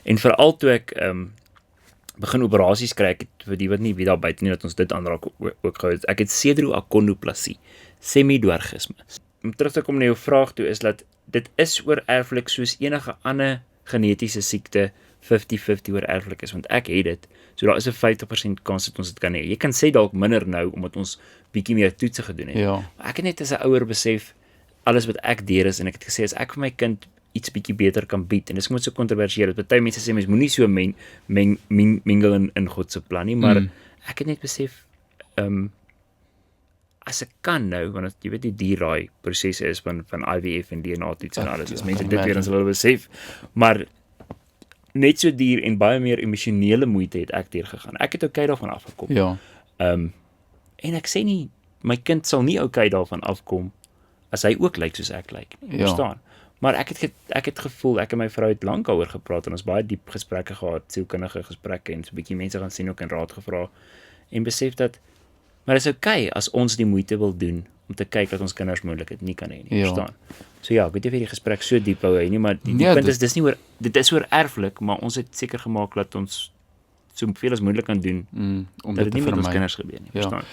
En veral toe ek begin operasies kry, ek het vir die wat nie weet daar buite nie dat ons dit aanraak ook gehou het. Ek het cedroacondoplasie, semidwergisme. Om terug te kom na jou vraag toe is dat dit is oorerflik soos enige ander genetiese siekte 50-50 oorerflik is, want ek het dit, so daar is 'n 50% kans dat ons dit kan hê. Jy kan sê dalk minder nou, omdat ons bietjie meer toetse gedoen het. Ja. Maar ek het net as 'n ouer besef, alles wat ek deur is, en ek het gesê, as ek vir my kind iets bietjie beter kan bied, en dis moet so kontroversieel, party mense sê, mens moenie so mingle in God se plan nie, maar ek het net besef, as ek kan nou, want jy weet die dierraai prosesse is van IVF en DNA toets en alles, as mense dit weer ons wil besef, maar net so duur en baie meer emosionele moeite het ek deur gegaan. Ek het okay daarvan afgekom. Ja. En ek sê nie, my kind sal nie okay daarvan afkom, as hy ook lyk soos ek lyk, verstaan? Maar ek het gevoel, ek en my vrou het lank daaroor gepraat, en ons baie diep gesprekke gehad, sielkundige gesprekke, en so 'n bietjie mense gaan sien ook en raad gevra, en besef dat, maar dit is okay, as ons die moeite wil doen, om te kyk dat ons kinders moontlik nie kan hê nie, verstaan? So ja, ek weet nie of die gesprek so diep wou hê nie, maar die punt is, dit is oor erflik, maar ons het seker gemaak dat ons so veel as moontlik kan doen, om dat dit nie met ons vermy. kinders gebeur nie, verstaan?